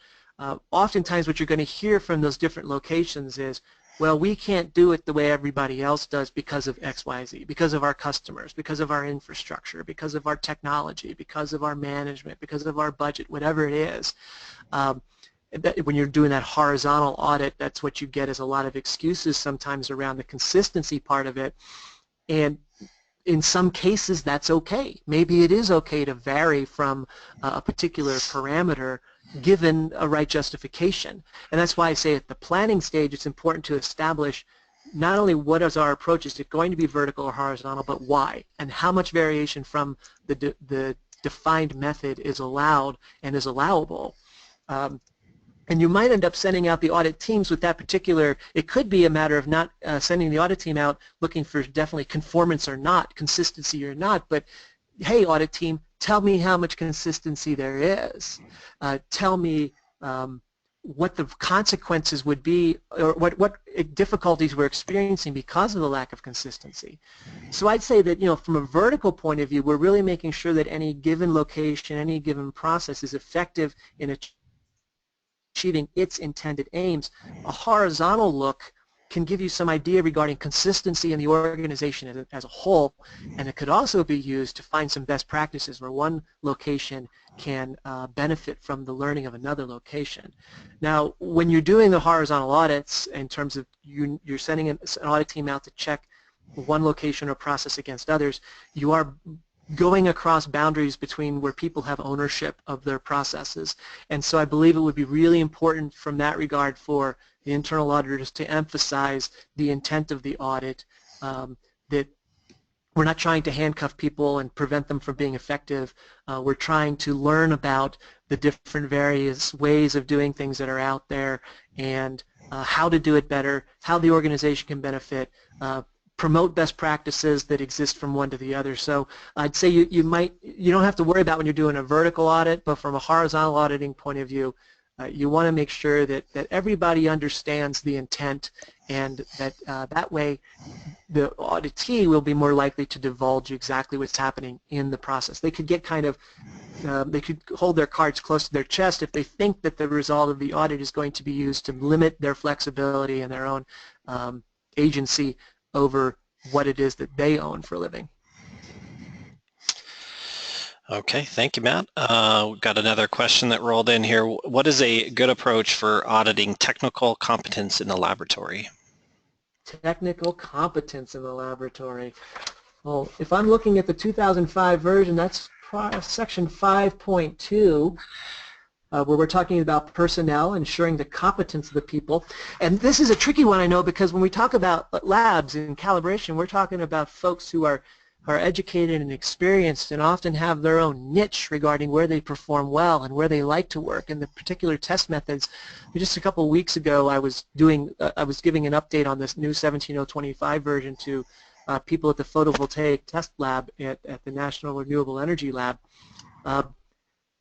Oftentimes what you're going to hear from those different locations is, well, we can't do it the way everybody else does because of X, Y, Z, because of our customers, because of our infrastructure, because of our technology, because of our management, because of our budget, whatever it is. When you're doing that horizontal audit, that's what you get is a lot of excuses sometimes around the consistency part of it. And in some cases, that's okay. Maybe it is okay to vary from a particular parameter given a right justification. And that's why I say at the planning stage it's important to establish not only what is our approach, is it going to be vertical or horizontal, but why, and how much variation from the defined method is allowed and is allowable. And you might end up sending out the audit teams with that particular, it could be a matter of not sending the audit team out looking for definitely conformance or not, consistency or not, but hey, audit team, tell me how much consistency there is. Tell me what the consequences would be, or what difficulties we're experiencing because of the lack of consistency. So I'd say that, you know, from a vertical point of view, we're really making sure that any given location, any given process is effective in achieving its intended aims. A horizontal look can give you some idea regarding consistency in the organization as a whole, and it could also be used to find some best practices where one location can benefit from the learning of another location. Now, when you're doing the horizontal audits, in terms of you're sending an audit team out to check one location or process against others, you are going across boundaries between where people have ownership of their processes. And so I believe it would be really important from that regard for the internal auditors to emphasize the intent of the audit, that we're not trying to handcuff people and prevent them from being effective. We're trying to learn about the different various ways of doing things that are out there and how to do it better, how the organization can benefit, promote best practices that exist from one to the other. So I'd say you don't have to worry about when you're doing a vertical audit, but from a horizontal auditing point of view, you want to make sure that everybody understands the intent, and that that way the auditee will be more likely to divulge exactly what's happening in the process. They could get kind of, they could hold their cards close to their chest if they think that the result of the audit is going to be used to limit their flexibility and their own agency over what it is that they own for a living. Okay, thank you, Matt. We've got another question that rolled in here. What is a good approach for auditing technical competence in the laboratory? technical competence in the laboratory. Well, if I'm looking at the 2005 version, that's section 5.2. Where we're talking about personnel, ensuring the competence of the people. And this is a tricky one, I know, because when we talk about labs and calibration, we're talking about folks who are educated and experienced and often have their own niche regarding where they perform well and where they like to work and the particular test methods. Just a couple of weeks ago, I was giving an update on this new 17025 version to people at the photovoltaic test lab at the National Renewable Energy Lab.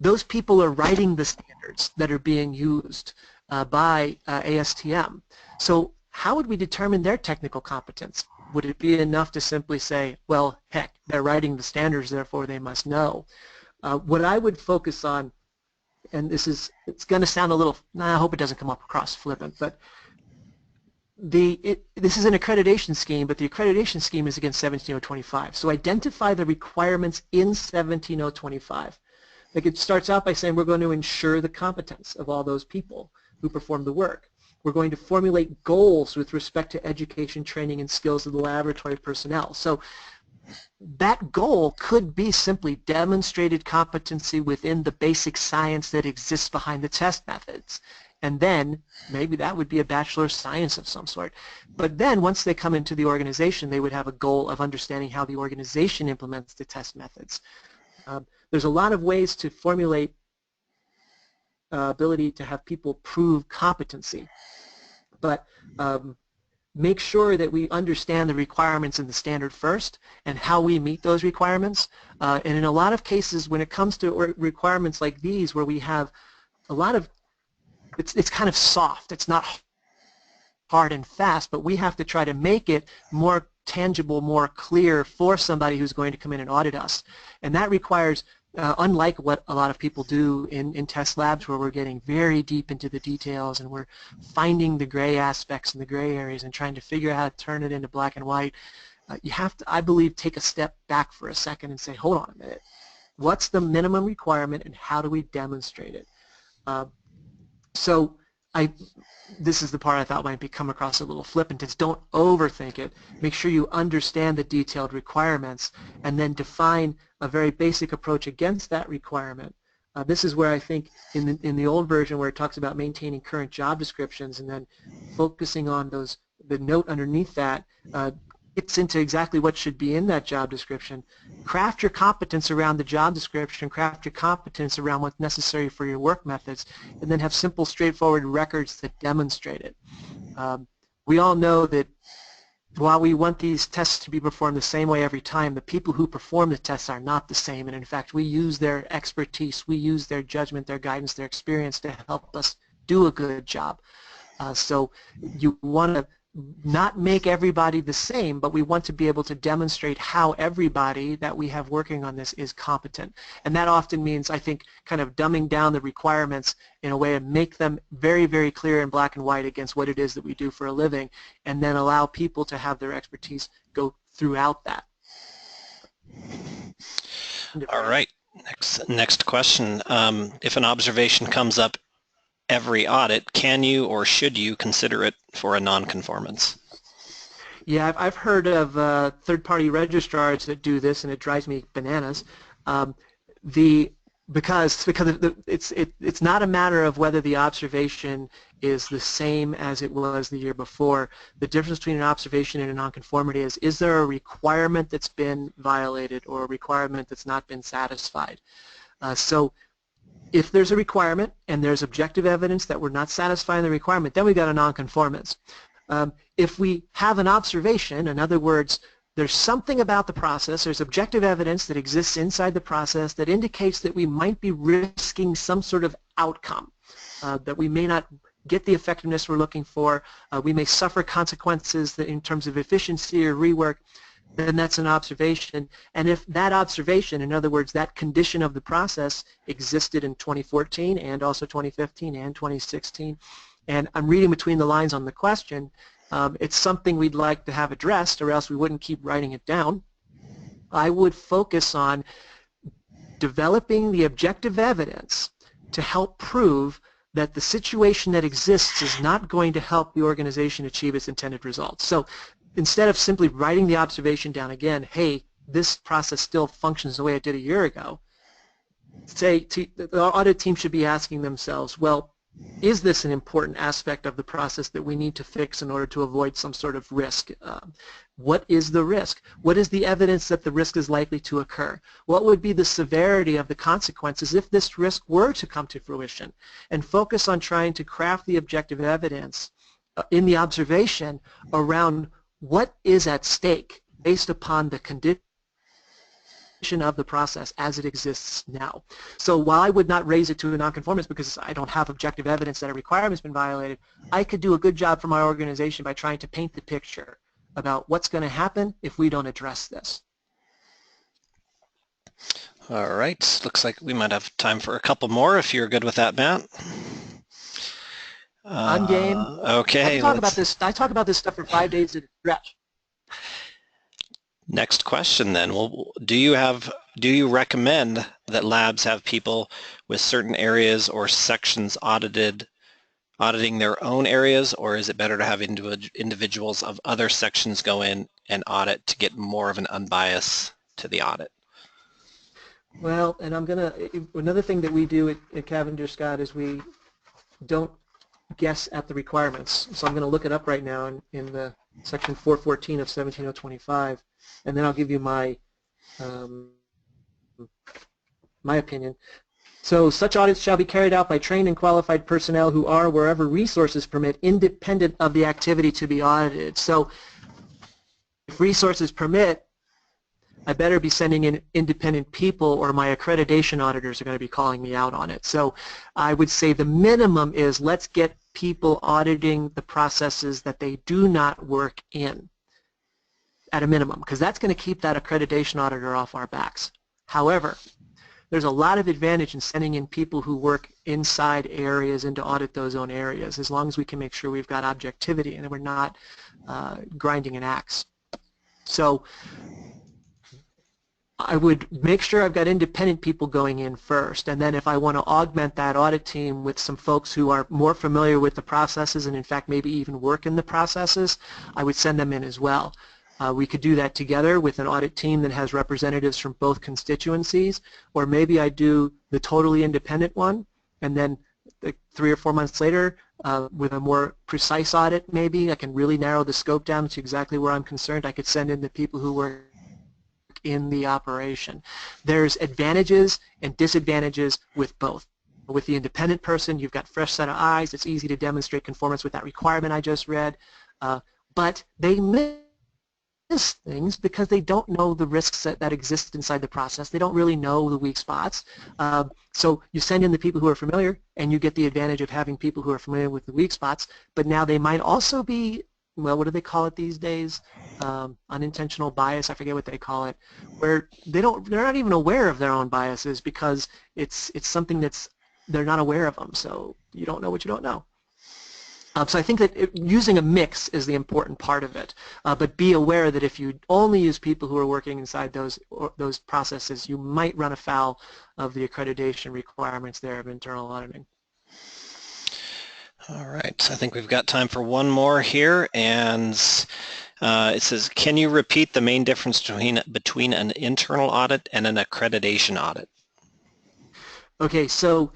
Those people are writing the standards that are being used by ASTM. So how would we determine their technical competence? Would it be enough to simply say, well, heck, they're writing the standards, therefore they must know? What I would focus on, and it's going to sound a little, I hope it doesn't come up across flippant, but this is an accreditation scheme, but the accreditation scheme is against 17025. So identify the requirements in 17025. Like it starts out by saying we're going to ensure the competence of all those people who perform the work. We're going to formulate goals with respect to education, training, and skills of the laboratory personnel. So that goal could be simply demonstrated competency within the basic science that exists behind the test methods. And then maybe that would be a Bachelor of Science of some sort. But then once they come into the organization, they would have a goal of understanding how the organization implements the test methods. There's a lot of ways to formulate ability to have people prove competency, but make sure that we understand the requirements in the standard first and how we meet those requirements. And in a lot of cases, when it comes to requirements like these, where we have a lot of, it's kind of soft, it's not hard and fast, but we have to try to make it more tangible, more clear for somebody who's going to come in and audit us. And that requires, unlike what a lot of people do in test labs where we're getting very deep into the details and we're finding the gray aspects and the gray areas and trying to figure out how to turn it into black and white, you have to, I believe, take a step back for a second and say, hold on a minute, what's the minimum requirement and how do we demonstrate it? So this is the part I thought might come across a little flippant, is don't overthink it. Make sure you understand the detailed requirements and then define a very basic approach against that requirement. This is where I think in the old version where it talks about maintaining current job descriptions and then focusing on the note underneath that gets into exactly what should be in that job description. Craft your competence around the job description, craft your competence around what's necessary for your work methods, and then have simple, straightforward records that demonstrate it. We all know that while we want these tests to be performed the same way every time, the people who perform the tests are not the same, and in fact we use their expertise, we use their judgment, their guidance, their experience to help us do a good job. So you want to not make everybody the same, but we want to be able to demonstrate how everybody that we have working on this is competent. And that often means, I think, kind of dumbing down the requirements in a way and make them very, very clear in black and white against what it is that we do for a living, and then allow people to have their expertise go throughout that. All right, next question. If an observation comes up every audit, can you or should you consider it for a non-conformance? Yeah, I've heard of third-party registrars that do this, and it drives me bananas. Because it's not a matter of whether the observation is the same as it was the year before. The difference between an observation and a nonconformity is there a requirement that's been violated or a requirement that's not been satisfied? So if there's a requirement and there's objective evidence that we're not satisfying the requirement, then we've got a nonconformance. If we have an observation, in other words, there's something about the process, there's objective evidence that exists inside the process that indicates that we might be risking some sort of outcome, that we may not get the effectiveness we're looking for, we may suffer consequences that in terms of efficiency or rework, then that's an observation. And if that observation, in other words, that condition of the process existed in 2014 and also 2015 and 2016, and I'm reading between the lines on the question, it's something we'd like to have addressed or else we wouldn't keep writing it down, I would focus on developing the objective evidence to help prove that the situation that exists is not going to help the organization achieve its intended results. So instead of simply writing the observation down again, hey, this process still functions the way it did a year ago, the audit team should be asking themselves, well, is this an important aspect of the process that we need to fix in order to avoid some sort of risk? What is the risk? What is the evidence that the risk is likely to occur? What would be the severity of the consequences if this risk were to come to fruition? And focus on trying to craft the objective evidence in the observation around what is at stake based upon the condition of the process as it exists now. So while I would not raise it to a nonconformance because I don't have objective evidence that a requirement has been violated, I could do a good job for my organization by trying to paint the picture about what's going to happen if we don't address this. All right, looks like we might have time for a couple more if you're good with that, Matt. I'm game. Okay. I talk about this stuff for 5 days at a stretch. Next question then. Well, do you recommend that labs have people with certain areas or sections auditing their own areas, or is it better to have individuals of other sections go in and audit to get more of an unbias to the audit? Well, and another thing that we do at Cavendish Scott is we don't guess at the requirements. So I'm going to look it up right now in the section 414 of 17025, and then I'll give you my my opinion. So such audits shall be carried out by trained and qualified personnel who are, wherever resources permit, independent of the activity to be audited. So if resources permit, I better be sending in independent people, or my accreditation auditors are going to be calling me out on it. So I would say the minimum is let's get people auditing the processes that they do not work in at a minimum, because that's going to keep that accreditation auditor off our backs. However, there's a lot of advantage in sending in people who work inside areas and to audit those own areas, as long as we can make sure we've got objectivity and that we're not grinding an axe. So I would make sure I've got independent people going in first, and then if I want to augment that audit team with some folks who are more familiar with the processes and in fact maybe even work in the processes, I would send them in as well. We could do that together with an audit team that has representatives from both constituencies, or maybe I do the totally independent one, and then 3 or 4 months later, with a more precise audit maybe, I can really narrow the scope down to exactly where I'm concerned. I could send in the people who work in the operation. There's advantages and disadvantages with both. With the independent person, you've got fresh set of eyes. It's easy to demonstrate conformance with that requirement I just read, but they miss things because they don't know the risks that exist inside the process. They don't really know the weak spots. So you send in the people who are familiar, and you get the advantage of having people who are familiar with the weak spots, but now they might also be, well, what do they call it these days? Unintentional bias, I forget what they call it, where they're not even aware of their own biases because it's something they're not aware of them, so you don't know what you don't know. So I think that using a mix is the important part of it, but be aware that if you only use people who are working inside those processes, you might run afoul of the accreditation requirements there of internal auditing. All right, I think we've got time for one more here, and it says, can you repeat the main difference between an internal audit and an accreditation audit? Okay, so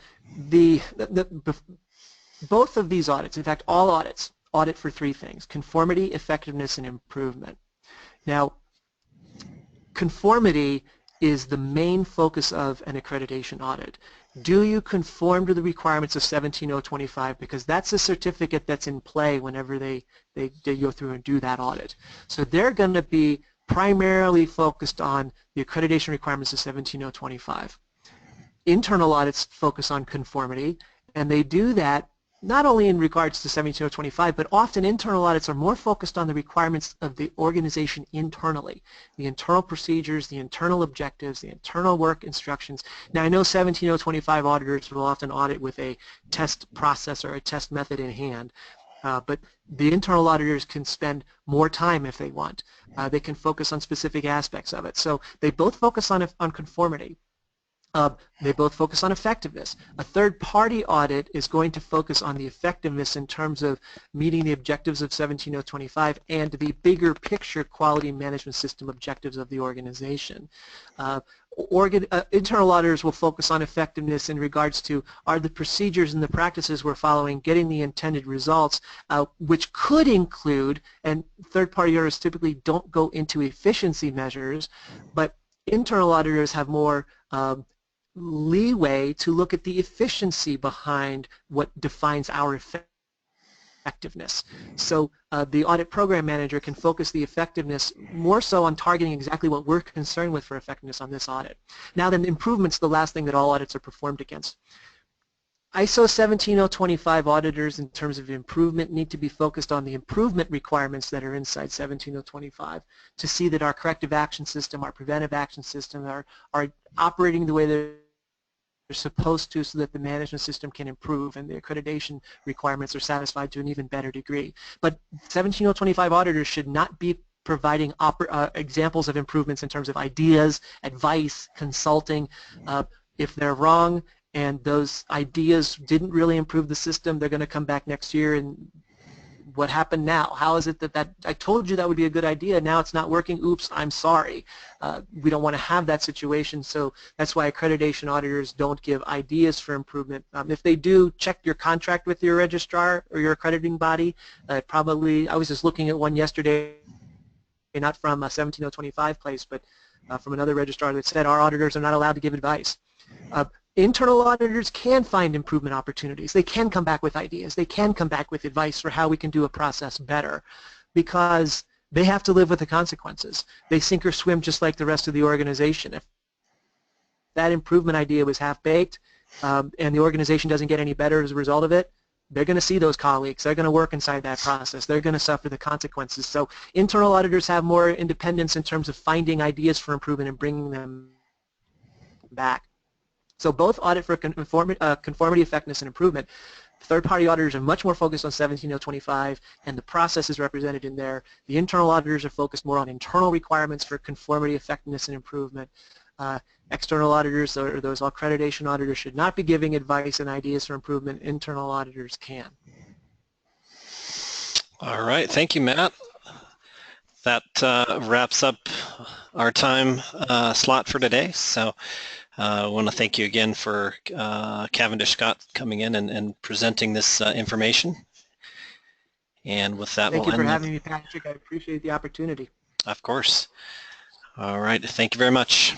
both of these audits, in fact all audits, audit for 3 things: conformity, effectiveness, and improvement. Now, conformity is the main focus of an accreditation audit. Do you conform to the requirements of 17025? Because that's a certificate that's in play whenever they go through and do that audit. So they're going to be primarily focused on the accreditation requirements of 17025. Internal audits focus on conformity, and they do that not only in regards to 17025, but often internal audits are more focused on the requirements of the organization internally, the internal procedures, the internal objectives, the internal work instructions. Now I know 17025 auditors will often audit with a test process or a test method in hand, but the internal auditors can spend more time if they want. They can focus on specific aspects of it. So they both focus on conformity. They both focus on effectiveness. A third-party audit is going to focus on the effectiveness in terms of meeting the objectives of 17025 and the bigger picture quality management system objectives of the organization. Internal auditors will focus on effectiveness in regards to are the procedures and the practices we're following getting the intended results, which could include, and third-party auditors typically don't go into efficiency measures, but internal auditors have more leeway to look at the efficiency behind what defines our effectiveness. So the audit program manager can focus the effectiveness more so on targeting exactly what we're concerned with for effectiveness on this audit. Now then, improvements, the last thing that all audits are performed against. ISO 17025 auditors in terms of improvement need to be focused on the improvement requirements that are inside 17025 to see that our corrective action system, our preventive action system are operating the way they're supposed to so that the management system can improve and the accreditation requirements are satisfied to an even better degree. But 17025 auditors should not be providing examples of improvements in terms of ideas, advice, consulting. If they're wrong and those ideas didn't really improve the system, they're going to come back next year and what happened now? How is it that I told you that would be a good idea, now it's not working, oops, I'm sorry. We don't want to have that situation, so that's why accreditation auditors don't give ideas for improvement. If they do, check your contract with your registrar or your accrediting body. Probably, I was just looking at one yesterday, not from a 17025 place, but from another registrar that said our auditors are not allowed to give advice. Internal auditors can find improvement opportunities. They can come back with ideas. They can come back with advice for how we can do a process better because they have to live with the consequences. They sink or swim just like the rest of the organization. If that improvement idea was half-baked and the organization doesn't get any better as a result of it, they're going to see those colleagues. They're going to work inside that process. They're going to suffer the consequences. So internal auditors have more independence in terms of finding ideas for improvement and bringing them back. So both audit for conformity, effectiveness, and improvement. Third-party auditors are much more focused on 17025 and the process is represented in there. The internal auditors are focused more on internal requirements for conformity, effectiveness, and improvement. External auditors or those accreditation auditors should not be giving advice and ideas for improvement. Internal auditors can. All right, thank you, Matt. That wraps up our time slot for today. So I want to thank you again for Cavendish Scott coming in and presenting this information. And with that, thank you for having me, Patrick. I appreciate the opportunity. Of course. All right. Thank you very much.